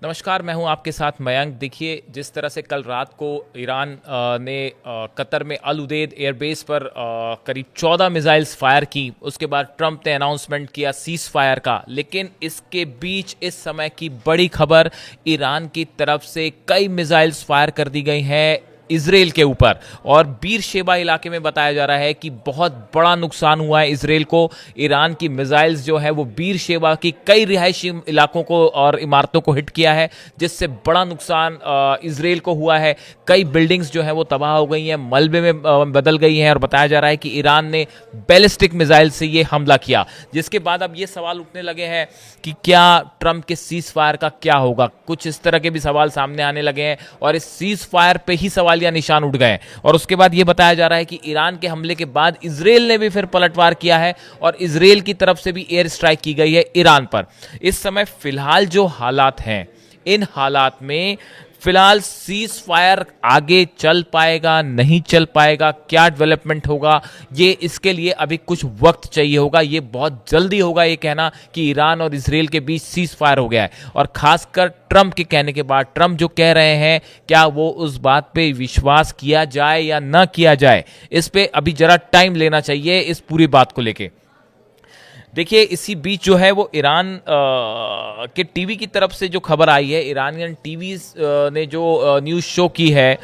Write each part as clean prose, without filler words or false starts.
नमस्कार, मैं हूं आपके साथ मयंक। देखिए, जिस तरह से कल रात को ईरान ने कतर में अल उदेद एयरबेस पर करीब 14 मिसाइल्स फायर की, उसके बाद ट्रंप ने अनाउंसमेंट किया सीज फायर का। लेकिन इसके बीच इस समय की बड़ी खबर, ईरान की तरफ से कई मिसाइल्स फायर कर दी गई हैं इजराइल के ऊपर, और बीरशेबा इलाके में बताया जा रहा है कि बहुत बड़ा नुकसान हुआ है इजराइल को। ईरान की मिसाइल्स जो है वो बीरशेबा की कई रिहायशी इलाकों को और इमारतों को हिट किया है, जिससे बड़ा नुकसान इजराइल को हुआ है। कई बिल्डिंग्स जो है वो तबाह हो गई हैं, मलबे में बदल गई हैं, और बताया जा रहा है कि ईरान ने बैलिस्टिक मिसाइल से ये हमला किया। जिसके बाद अब ये सवाल उठने लगे हैं कि क्या ट्रंप के सीज फायर का क्या होगा। कुछ इस तरह के भी सवाल सामने आने लगे हैं, और इस सीज फायर पे ही सवाल या निशान उठ गए। और उसके बाद यह बताया जा रहा है कि ईरान के हमले के बाद इजराइल ने भी फिर पलटवार किया है, और इजराइल की तरफ से भी एयर स्ट्राइक की गई है ईरान पर। इस समय फिलहाल जो हालात हैं, इन हालात में फिलहाल सीज फायर आगे चल पाएगा, नहीं चल पाएगा, क्या डेवलपमेंट होगा, ये इसके लिए अभी कुछ वक्त चाहिए होगा। ये बहुत जल्दी होगा ये कहना कि ईरान और इजराइल के बीच सीज फायर हो गया है, और खासकर ट्रंप के कहने के बाद, ट्रंप जो कह रहे हैं, क्या वो उस बात पे विश्वास किया जाए या ना किया जाए, इस पे अभी जरा टाइम लेना चाहिए इस पूरी बात को लेके। देखिए, इसी बीच जो है वो ईरान के टीवी की तरफ से जो खबर आई है, ईरानियन टीवी ने जो न्यूज़ शो की है,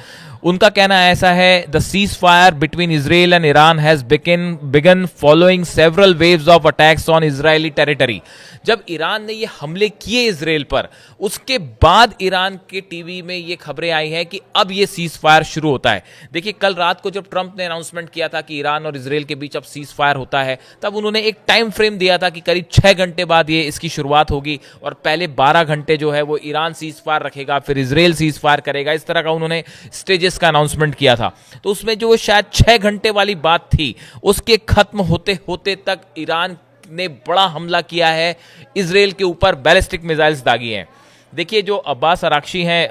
उनका कहना ऐसा है, the cease fire between Israel and Iran has begin following several waves of attacks on Israeli territory. जब ईरान ने ये हमले किए इजराइल पर, उसके बाद ईरान के टीवी में ये खबरें आई हैं कि अब ये सीज फायर शुरू होता है। देखिए, कल रात को जब ट्रंप ने अनाउंसमेंट किया था कि ईरान और इजराइल के बीच अब सीज फायर होता है, तब उन्होंने एक टाइम फ्रेम दिया था कि करीब 6 घंटे बाद ये इसकी शुरुआत होगी, और पहले 12 घंटे जो है वो ईरान सीज फायर रखेगा, फिर इजराइल सीज फायर करेगा। इस तरह का उन्होंने स्टेजेस का अनाउंसमेंट किया था। तो उसमें जो शायद 6 घंटे वाली बात थी, उसके खत्म होते होते तक ईरान ने बड़ा हमला किया है इजराइल के ऊपर, बैलिस्टिक मिसाइल्स दागी हैं। देखिए, जो अब्बास अराक्ची हैं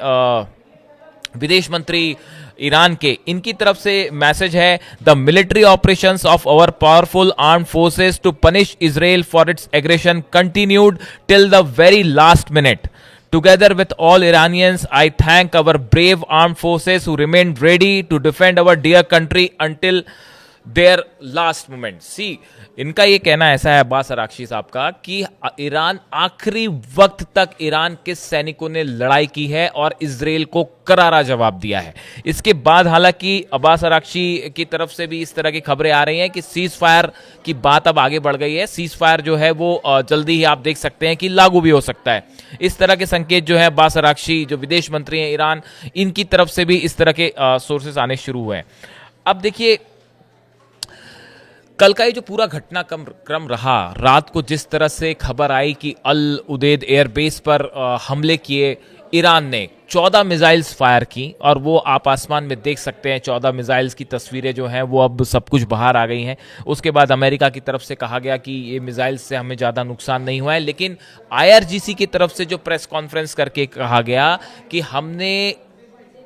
विदेश मंत्री ईरान के, इनकी तरफ से मैसेज है, the military operations of our powerful armed forces to punish Israel for its aggression continued till the very last minute. Together with all Iranians, I thank our brave armed forces who remained ready to defend our dear country until their last moment. See, इनका ये कहना ऐसा है Abbas Araghchi साहब का कि Iran आखिरी वक्त तक ईरान के सैनिकों ने लड़ाई की है और इजराइल को करारा जवाब दिया है। इसके बाद हालांकि अब्बास अराक्ची की तरफ से भी इस तरह की खबरें आ रही हैं कि सीज फायर की बात अब आगे बढ़ गई है। सीज फायर जो है वो जल्दी ही आप देख सकते हैं कि लागू भी हो सकता है। इस तरह के संकेत जो है अब्बास अराक्ची जो विदेश मंत्री हैं ईरान, इनकी तरफ से भी इस तरह के सोर्सेस आने शुरू हुए हैं। अब देखिए, कल का ये जो पूरा घटनाक्रम रहा, रात को जिस तरह से खबर आई कि अल उदेद एयरबेस पर हमले किए ईरान ने, 14 मिसाइल्स फायर की, और वो आप आसमान में देख सकते हैं 14 मिसाइल्स की तस्वीरें जो हैं वो अब सब कुछ बाहर आ गई हैं। उसके बाद अमेरिका की तरफ से कहा गया कि ये मिसाइल्स से हमें ज़्यादा नुकसान नहीं हुआ है, लेकिन आईआरजीसी की तरफ से जो प्रेस कॉन्फ्रेंस करके कहा गया कि हमने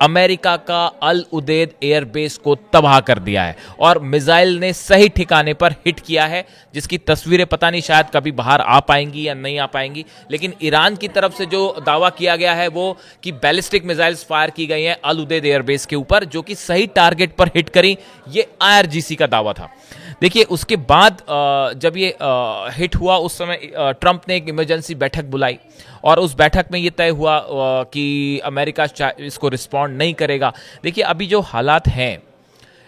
अमेरिका का अल उदेद एयरबेस को तबाह कर दिया है और मिसाइल ने सही ठिकाने पर हिट किया है, जिसकी तस्वीरें पता नहीं शायद कभी बाहर आ पाएंगी या नहीं आ पाएंगी। लेकिन ईरान की तरफ से जो दावा किया गया है वो कि बैलिस्टिक मिसाइल्स फायर की गई हैं अल उदेद एयरबेस के ऊपर, जो कि सही टारगेट पर हिट करी, ये आईआरजीसी का दावा था। देखिए, उसके बाद जब ये हिट हुआ, उस समय ट्रंप ने एक इमरजेंसी बैठक बुलाई, और उस बैठक में ये तय हुआ कि अमेरिका इसको रिस्पॉन्ड नहीं करेगा। देखिए, अभी जो हालात हैं,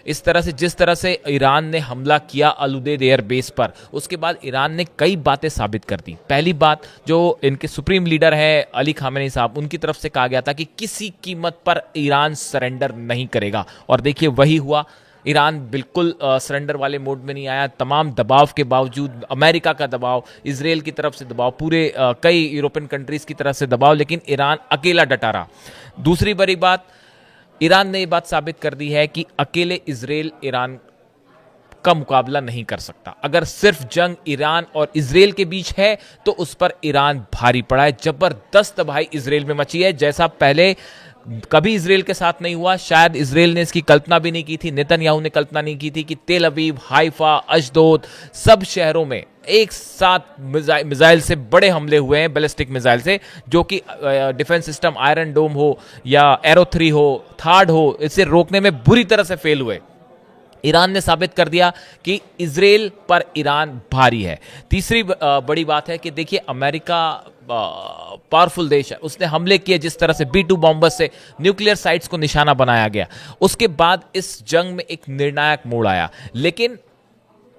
इस तरह से जिस तरह से ईरान ने हमला किया अल उदेद एयरबेस पर, उसके बाद ईरान ने कई बातें साबित कर दी। पहली बात, जो इनके सुप्रीम लीडर है अली खामेनी साहब, उनकी तरफ से कहा गया था कि किसी कीमत पर ईरान सरेंडर नहीं करेगा, और देखिए वही हुआ। ईरान बिल्कुल सरेंडर वाले मोड में नहीं आया। तमाम दबाव के बावजूद, अमेरिका का दबाव, इजराइल की तरफ से दबाव, पूरे कई यूरोपियन कंट्रीज की तरफ से दबाव, लेकिन ईरान अकेला डटा रहा। दूसरी बड़ी बात, ईरान ने ये बात साबित कर दी है कि अकेले इजराइल ईरान का मुकाबला नहीं कर सकता। अगर सिर्फ जंग ईरान और इजराइल के बीच है तो उस पर ईरान भारी पड़ा है। जबरदस्त तबाही इजराइल में मची है, जैसा पहले कभी इसराइल के साथ नहीं हुआ, शायद इसराइल ने इसकी कल्पना भी नहीं की थी, नेतन्याहू ने कल्पना नहीं की थी कि तेल अवीव, हाइफा, अशदोद सब शहरों में एक साथ मिसाइल से बड़े हमले हुए हैं, बैलिस्टिक मिसाइल से, जो कि डिफेंस सिस्टम आयरन डोम हो या एरो 3 हो, थार्ड हो, इसे रोकने में बुरी तरह से फेल हुए। ईरान ने साबित कर दिया कि इजराइल पर ईरान भारी है। तीसरी बड़ी बात है कि देखिए अमेरिका पावरफुल देश है, उसने हमले किए जिस तरह से B-2 बॉम्बर्स से न्यूक्लियर साइट्स को निशाना बनाया गया। उसके बाद इस जंग में एक निर्णायक मोड़ आया, लेकिन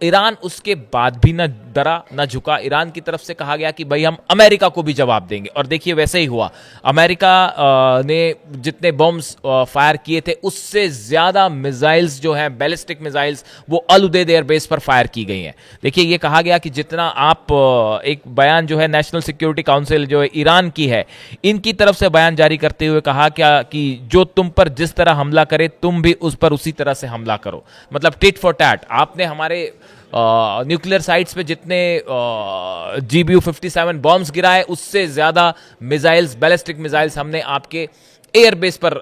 ईरान उसके बाद भी न डरा न झुका। ईरान की तरफ से कहा गया कि भाई हम अमेरिका को भी जवाब देंगे, और देखिए वैसे ही हुआ। अमेरिका ने जितने बॉम्ब्स फायर किए थे उससे ज्यादा मिसाइल्स जो हैं, बैलिस्टिक मिसाइल्स, वो अल उदेद एयरबेस पर फायर की गई हैं। देखिए ये कहा गया कि जितना आप एक बयान जो है नेशनल सिक्योरिटी काउंसिल जो है ईरान की है, इनकी तरफ से बयान जारी करते हुए कहा क्या कि जो तुम पर जिस तरह हमला करे तुम भी उस पर उसी तरह से हमला करो, मतलब टिट फॉर टैट। आपने हमारे न्यूक्लियर साइट्स पे जितने GBU-57 बॉम्ब्स गिराए, उससे ज्यादा मिसाइल्स, बैलिस्टिक मिसाइल्स हमने आपके एयरबेस पर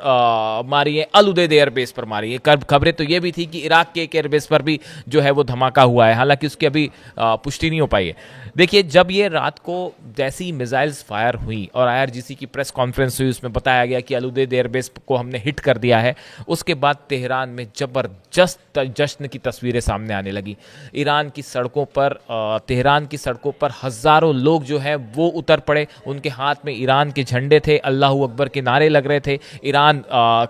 मारी है, अल उदेद एयरबेस पर मारी है। खबरें तो ये भी थी कि इराक के एक एयरबेस पर भी जो है वो धमाका हुआ है, हालांकि उसकी अभी पुष्टि नहीं हो पाई है। देखिए जब ये रात को जैसी मिसाइल्स फायर हुई और IRGC की प्रेस कॉन्फ्रेंस हुई, उसमें बताया गया कि अल उदेद एयरबेस को हमने हिट कर दिया है, उसके बाद तेहरान में जबरदस्त जश्न की तस्वीरें सामने आने लगी। ईरान की सड़कों पर, तेहरान की सड़कों पर हजारों लोग जो है वो उतर पड़े, उनके हाथ में ईरान के झंडे थे, अल्लाहू अकबर के नारे लग रहे थे, ईरान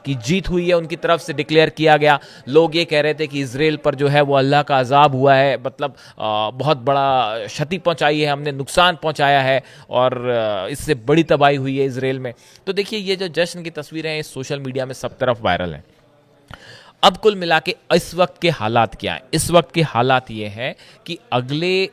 की जीत हुई है उनकी तरफ से डिक्लेयर किया गया। लोग ये कह रहे थे कि इजराइल पर जो है वो अल्लाह का अजाब हुआ है, मतलब बहुत बड़ा क्षति पहुंचाई है हमने, नुकसान पहुंचाया है, और इससे बड़ी तबाही हुई है इजराइल में। तो देखिए ये जो जश्न की तस्वीरें हैं सोशल मीडिया में सब तरफ वायरल हैं। अब कुल मिला के इस वक्त के हालात क्या हैं? इस वक्त के हालात ये हैं कि अगले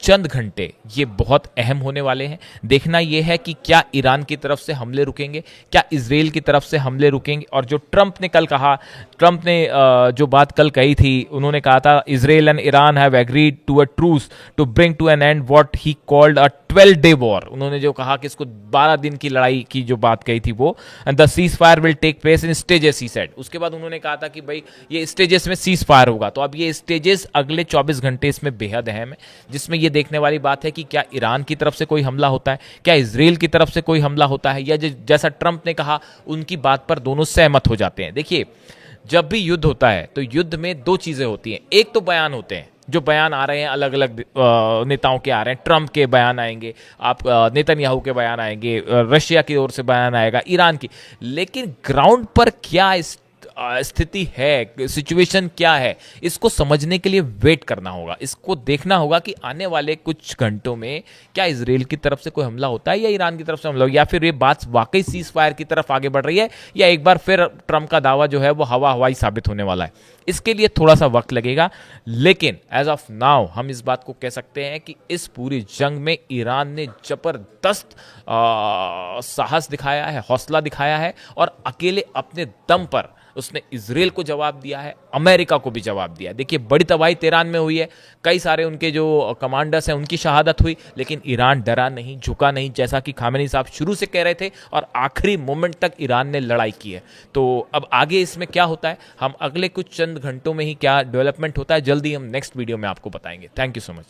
चंद घंटे ये बहुत अहम होने वाले हैं। देखना यह है कि क्या ईरान की तरफ से हमले रुकेंगे, क्या इजराइल की तरफ से हमले रुकेंगे। और जो ट्रंप ने कल कहा, ट्रंप ने जो बात कल कही थी, उन्होंने कहा था Israel and Iran have agreed to a truce to bring to an end what he called a 12-day war. उन्होंने जो कहा कि इसको 12 दिन की लड़ाई की जो बात कही थी वो, and the ceasefire will take place in stages, he said. उसके बाद उन्होंने कहा था कि भाई ये स्टेजेस में सीज फायर होगा। तो अब ये स्टेजेस अगले 24 घंटे इसमें बेहद अहम है, जिसमें ये देखने वाली बात है कि क्या ईरान की तरफ से कोई हमला होता है, क्या इजराइल की तरफ से कोई हमला होता है, या जैसा ट्रंप ने कहा उनकी बात पर दोनों सहमत हो जाते हैं। देखिए जब भी युद्ध होता है तो युद्ध में दो चीजें होती हैं, एक तो बयान होते हैं, जो बयान आ रहे हैं अलग अलग नेताओं के आ रहे हैं, ट्रंप के बयान आएंगे, आप नेतन्याहू के बयान आएंगे, रशिया की ओर से बयान आएगा, ईरान की। लेकिन ग्राउंड पर क्या स्थिति है, सिचुएशन क्या है, इसको समझने के लिए वेट करना होगा। इसको देखना होगा कि आने वाले कुछ घंटों में क्या इजराइल की तरफ से कोई हमला होता है या ईरान की तरफ से हमला, या फिर ये बात वाकई सीज फायर की तरफ आगे बढ़ रही है, या एक बार फिर ट्रंप का दावा जो है वो हवाई साबित होने वाला है। इसके लिए थोड़ा सा वक्त लगेगा, लेकिन एज ऑफ नाउ हम इस बात को कह सकते हैं कि इस पूरी जंग में ईरान ने जबरदस्त साहस दिखाया है, हौसला दिखाया है, और अकेले अपने दम पर उसने इजराइल को जवाब दिया है, अमेरिका को भी जवाब दिया है। देखिए बड़ी तबाही तेहरान में हुई है, कई सारे उनके जो कमांडर्स हैं उनकी शहादत हुई, लेकिन ईरान डरा नहीं, झुका नहीं, जैसा कि खामेनी साहब शुरू से कह रहे थे, और आखिरी मोमेंट तक ईरान ने लड़ाई की है। तो अब आगे इसमें क्या होता है, हम अगले कुछ चंद घंटों में ही क्या डेवलपमेंट होता है, जल्दी हम नेक्स्ट वीडियो में आपको बताएंगे। Thank you so much.